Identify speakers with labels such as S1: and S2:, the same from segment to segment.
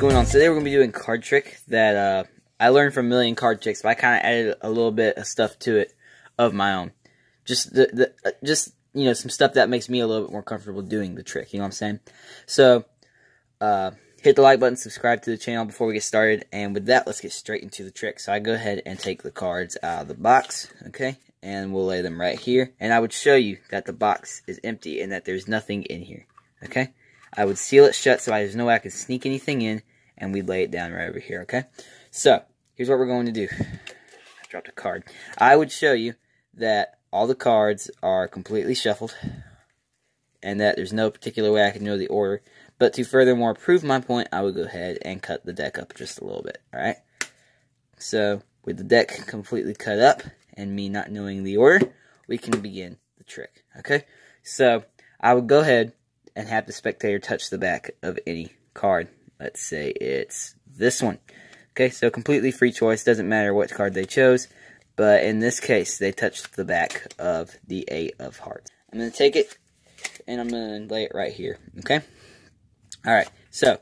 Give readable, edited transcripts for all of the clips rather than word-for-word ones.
S1: going on? Today we're going to be doing a card trick that I learned from Million Card Tricks, but I kind of added a little bit of stuff to it of my own. Just you know, some stuff that makes me a little bit more comfortable doing the trick, you know what I'm saying? So, hit the like button, subscribe to the channel before we get started, and with that, let's get straight into the trick. So I go ahead and take the cards out of the box, okay? And we'll lay them right here, and I would show you that the box is empty and that there's nothing in here, okay? I would seal it shut so there's no way I can sneak anything in, and we'd lay it down right over here, okay? So, here's what we're going to do. I dropped a card. I would show you that all the cards are completely shuffled, and that there's no particular way I can know the order. But to furthermore prove my point, I would go ahead and cut the deck up just a little bit, alright? So, with the deck completely cut up, and me not knowing the order, we can begin the trick, okay? So, I would go ahead and have the spectator touch the back of any card. Let's say it's this one. Okay, so completely free choice, doesn't matter what card they chose, but in this case, they touched the back of the 8 of hearts. I'm going to take it, and I'm going to lay it right here, okay? Alright, so,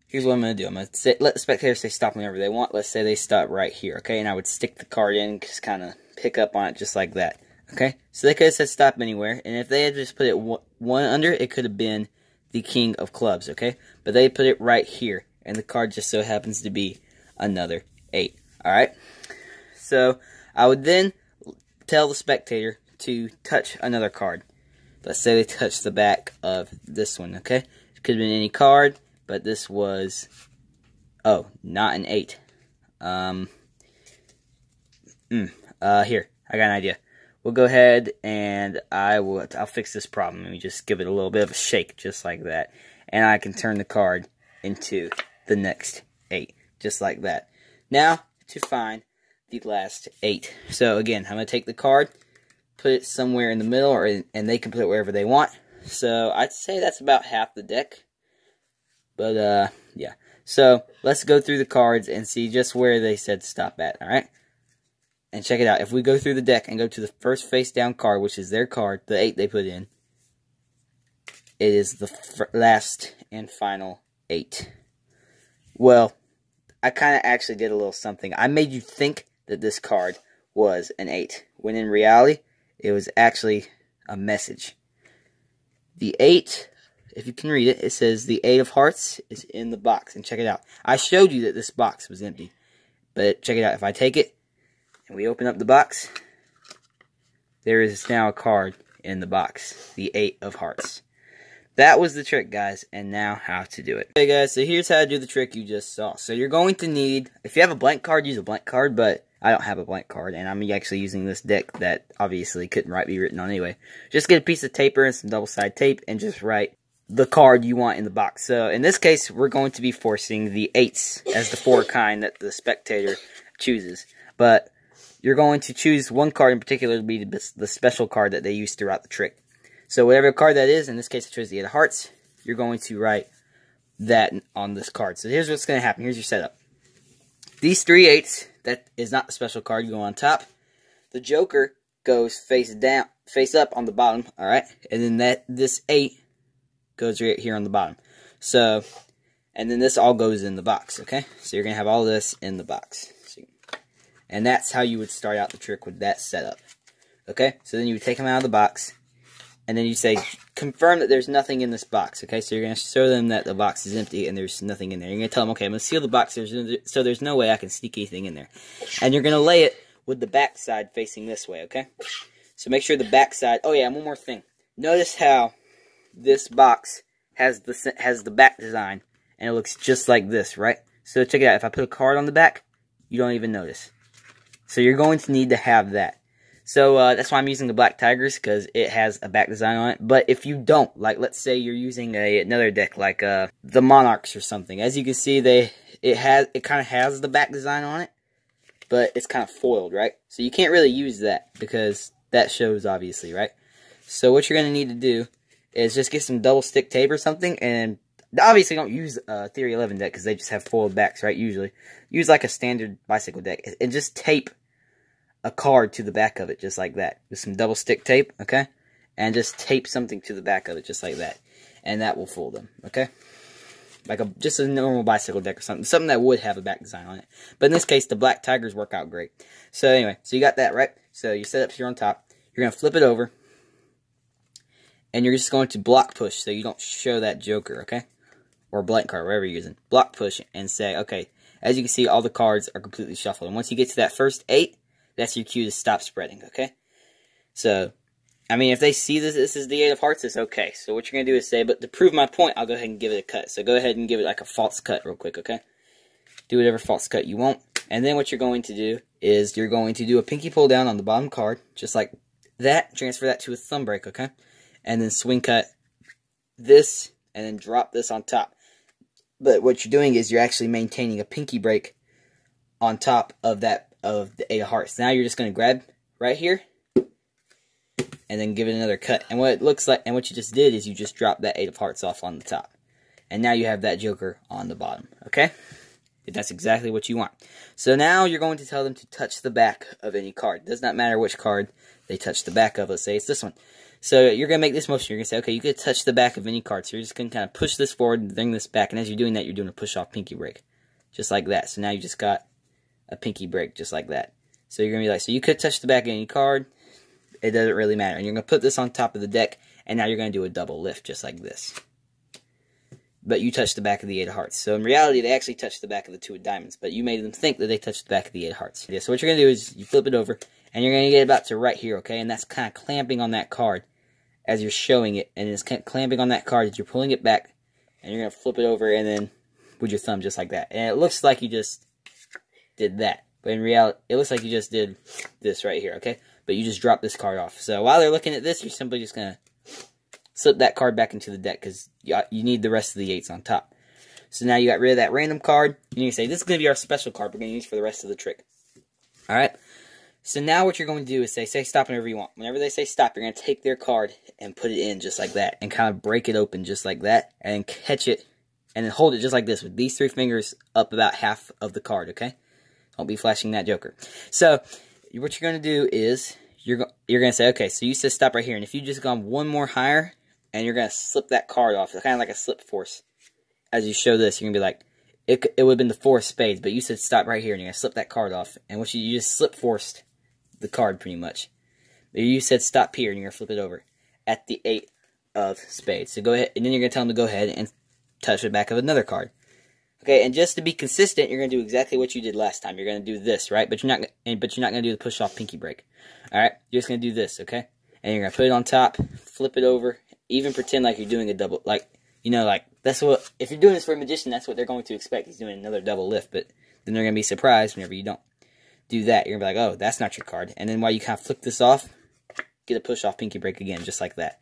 S1: here's what I'm going to do. I'm going to let the spectator say stop whenever they want. Let's say they stop right here, okay? And I would stick the card in, just kind of pick up on it just like that, okay? So they could have said stop anywhere, and if they had just put it one under, it could have been the king of clubs, okay? But they put it right here, and the card just so happens to be another 8, alright? So, I would then tell the spectator to touch another card. Let's say they touch the back of this one, okay? It could have been any card, but this was, oh, not an 8. Here, I got an idea. We'll go ahead and I'll fix this problem. Let me just give it a little bit of a shake, just like that. And I can turn the card into the next 8, just like that. Now, to find the last 8. So again, I'm going to take the card, put it somewhere in the middle, and they can put it wherever they want. So I'd say that's about half the deck. But, yeah. So, let's go through the cards and see just where they said stop at, alright? And check it out. If we go through the deck and go to the first face down card, which is their card, the 8 they put in, it is the last and final 8. Well, I kind of actually did a little something. I made you think that this card was an 8, when in reality, it was actually a message. The 8, if you can read it, it says the 8 of hearts is in the box. And check it out. I showed you that this box was empty. But check it out. If I take it, and we open up the box, there is now a card in the box, the 8 of hearts. That was the trick, guys, and now how to do it. Okay, guys, so here's how to do the trick you just saw. So you're going to need, if you have a blank card, use a blank card, but I don't have a blank card, and I'm actually using this deck that obviously couldn't be written on anyway. Just get a piece of paper and some double-sided tape, and just write the card you want in the box. So in this case, we're going to be forcing the 8s as the 4 kind that the spectator chooses. But you're going to choose one card in particular to be the special card that they use throughout the trick. So whatever card that is, in this case I chose the 8 of hearts, you're going to write that on this card. So here's what's going to happen. Here's your setup. These 3 8s, that is not the special card, go on top. The joker goes face up on the bottom, alright? And then this 8 goes right here on the bottom. So, and then this all goes in the box, okay? So you're going to have all this in the box. And that's how you would start out the trick with that setup. Okay? So then you would take them out of the box. And then you say, confirm that there's nothing in this box. Okay? So you're going to show them that the box is empty and there's nothing in there. You're going to tell them, okay, I'm going to seal the box so there's no way I can sneak anything in there. And you're going to lay it with the back side facing this way. Okay? So make sure the back side... Oh yeah, one more thing. Notice how this box has the back design. And it looks just like this, right? So check it out. If I put a card on the back, you don't even notice. So you're going to need to have that. So that's why I'm using the Black Tigers, because it has a back design on it. But if you don't, like let's say you're using another deck like the Monarchs or something. As you can see, it kind of has the back design on it, but it's kind of foiled, right? So you can't really use that because that shows obviously, right? So what you're going to need to do is just get some double stick tape or something, and obviously don't use Theory 11 deck because they just have foiled backs, right? Usually use like a standard bicycle deck and just tape a card to the back of it, just like that. With some double stick tape, okay? And just tape something to the back of it, just like that. And that will fool them, okay? like just a normal bicycle deck or something that would have a back design on it. But in this case, the black tigers work out great. So anyway, so you got that, right? So you set up here on top. You're going to flip it over, and you're just going to block push so you don't show that joker, okay? Or blank card, whatever you're using. Block push and say, okay, as you can see, all the cards are completely shuffled. And once you get to that first 8, that's your cue to stop spreading, okay? So, I mean, if they see this is the 8 of hearts, it's okay. So what you're going to do is say, but to prove my point, I'll go ahead and give it a cut. So go ahead and give it like a false cut real quick, okay? Do whatever false cut you want. And then what you're going to do is you're going to do a pinky pull down on the bottom card, just like that. Transfer that to a thumb break, okay? And then swing cut this, and then drop this on top. But what you're doing is you're actually maintaining a pinky break on top of that, of the 8 of hearts. Now you're just going to grab right here and then give it another cut. And what it looks like, and what you just did is you just dropped that 8 of hearts off on the top. And now you have that joker on the bottom, okay? That's exactly what you want. So now you're going to tell them to touch the back of any card. It does not matter which card they touch the back of. Let's say it's this one. So you're going to make this motion. You're going to say, okay, you could touch the back of any card. So you're just going to kind of push this forward and bring this back. And as you're doing that, you're doing a push-off pinky break. Just like that. So now you just got a pinky break just like that. So you're going to be like, so you could touch the back of any card. It doesn't really matter. And you're going to put this on top of the deck. And now you're going to do a double lift just like this. But you touched the back of the 8 of hearts. So in reality, they actually touched the back of the 2 of diamonds. But you made them think that they touched the back of the 8 of hearts. Yeah, so what you're going to do is you flip it over. And you're going to get about to right here, okay? And that's kind of clamping on that card as you're showing it, and it's clamping on that card as you're pulling it back, and you're going to flip it over and then with your thumb just like that. And it looks like you just did that, but in reality, it looks like you just did this right here, okay? But you just dropped this card off. So while they're looking at this, you're simply just going to slip that card back into the deck because you need the rest of the 8s on top. So now you got rid of that random card, and you say, this is going to be our special card we're going to use for the rest of the trick. Alright? So now what you're going to do is say stop whenever you want. Whenever they say stop, you're going to take their card and put it in just like that. And kind of break it open just like that. And catch it. And then hold it just like this with these 3 fingers up about half of the card, okay? Don't be flashing that joker. So what you're going to do is you're going to say, okay, so you said stop right here. And if you just gone one more higher and you're going to slip that card off, kind of like a slip force. As you show this, you're going to be like, it would have been the 4 of spades. But you said stop right here and you're going to slip that card off. And what you just slip forced the card pretty much. You said stop here and you're going to flip it over at the 8 of spades. So go ahead, and then you're going to tell them to go ahead and touch the back of another card. Okay, and just to be consistent, you're going to do exactly what you did last time. You're going to do this, right? But you're not going to do the push off pinky break. All right? You're just going to do this, okay? And you're going to put it on top, flip it over, even pretend like you're doing a double, like, you know, like, that's what, if you're doing this for a magician, that's what they're going to expect. He's doing another double lift, but then they're going to be surprised whenever you don't do that. You're going to be like, oh, that's not your card. And then while you kind of flick this off, get a push-off pinky break again, just like that.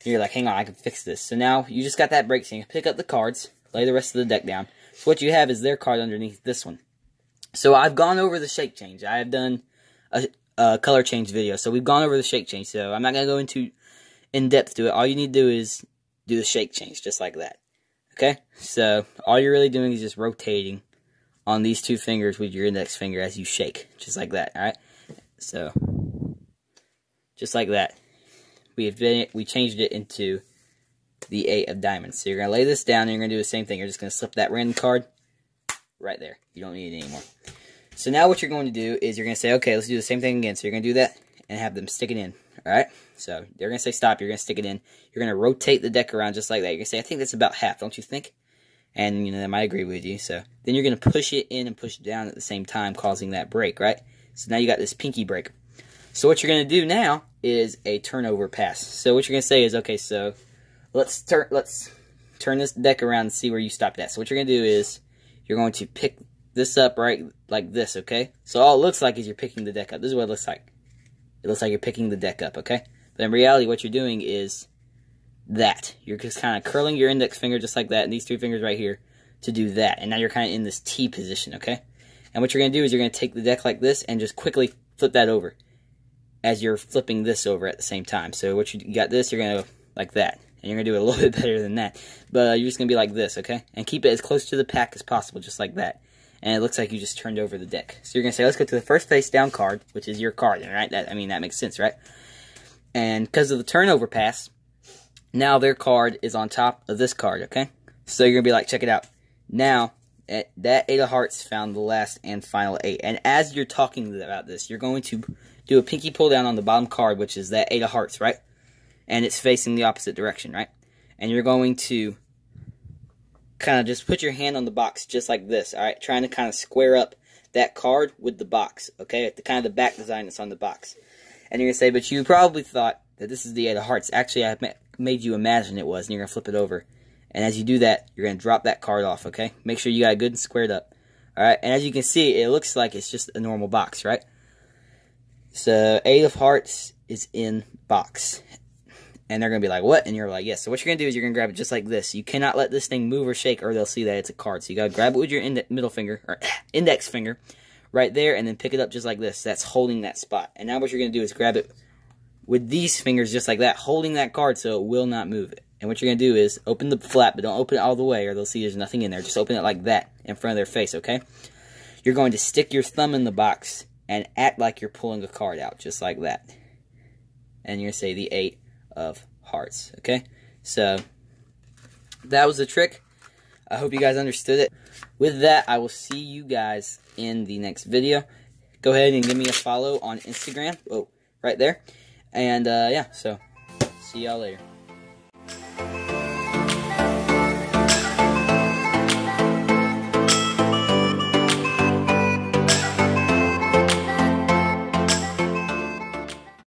S1: And you're like, hang on, I can fix this. So now you just got that break, so you can pick up the cards, lay the rest of the deck down. So what you have is their card underneath this one. So I've gone over the shake change. I have done a color change video. So we've gone over the shake change. So I'm not going to go into in-depth to it. All you need to do is do the shake change, just like that. Okay? So all you're really doing is just rotating on these 2 fingers with your index finger as you shake. Just like that, alright? So, just like that. We changed it into the 8 of diamonds. So you're going to lay this down and you're going to do the same thing. You're just going to slip that random card right there. You don't need it anymore. So now what you're going to do is you're going to say, okay, let's do the same thing again. So you're going to do that and have them stick it in, alright? So they're going to say stop. You're going to stick it in. You're going to rotate the deck around just like that. You're going to say, I think that's about half, don't you think? And, you know, they might agree with you. So then you're going to push it in and push it down at the same time, causing that break, right? So now you got this pinky break. So what you're going to do now is a turnover pass. So what you're going to say is, okay, so let's turn this deck around and see where you stopped at. So what you're going to do is you're going to pick this up right like this, okay? So all it looks like is you're picking the deck up. This is what it looks like. It looks like you're picking the deck up, okay? But in reality, what you're doing is that. You're just kind of curling your index finger just like that, and these 3 fingers right here to do that. And now you're kind of in this T position, okay? And what you're going to do is you're going to take the deck like this and just quickly flip that over as you're flipping this over at the same time. So what you got this, you're going to go like that. And you're going to do it a little bit better than that. But you're just going to be like this, okay? And keep it as close to the pack as possible, just like that. And it looks like you just turned over the deck. So you're going to say, let's go to the first face down card, which is your card, right? That makes sense, right? And because of the turnover pass, now their card is on top of this card, okay? So you're going to be like, check it out. Now, that 8 of hearts found the last and final 8. And as you're talking about this, you're going to do a pinky pull down on the bottom card, which is that 8 of hearts, right? And it's facing the opposite direction, right? And you're going to kind of just put your hand on the box just like this, alright? Trying to kind of square up that card with the box, okay? At the kind of the back design that's on the box. And you're going to say, but you probably thought that this is the 8 of hearts. Actually, I made you imagine it was, and you're going to flip it over. And as you do that, you're going to drop that card off, okay? Make sure you got it good and squared up. Alright, and as you can see, it looks like it's just a normal box, right? So, 8 of hearts is in box. And they're going to be like, what? And you're like, yes. So what you're going to do is you're going to grab it just like this. You cannot let this thing move or shake, or they'll see that it's a card. So you got to grab it with your middle finger, or index finger, right there, and then pick it up just like this. That's holding that spot. And now what you're going to do is grab it with these fingers just like that, holding that card so it will not move it. And what you're going to do is open the flap, but don't open it all the way, or they'll see there's nothing in there. Just open it like that in front of their face, okay? You're going to stick your thumb in the box and act like you're pulling a card out, just like that. And you're going to say the 8 of hearts, okay? So, that was the trick. I hope you guys understood it. With that, I will see you guys in the next video. Go ahead and give me a follow on Instagram. Oh, right there. And, yeah, so, see y'all later.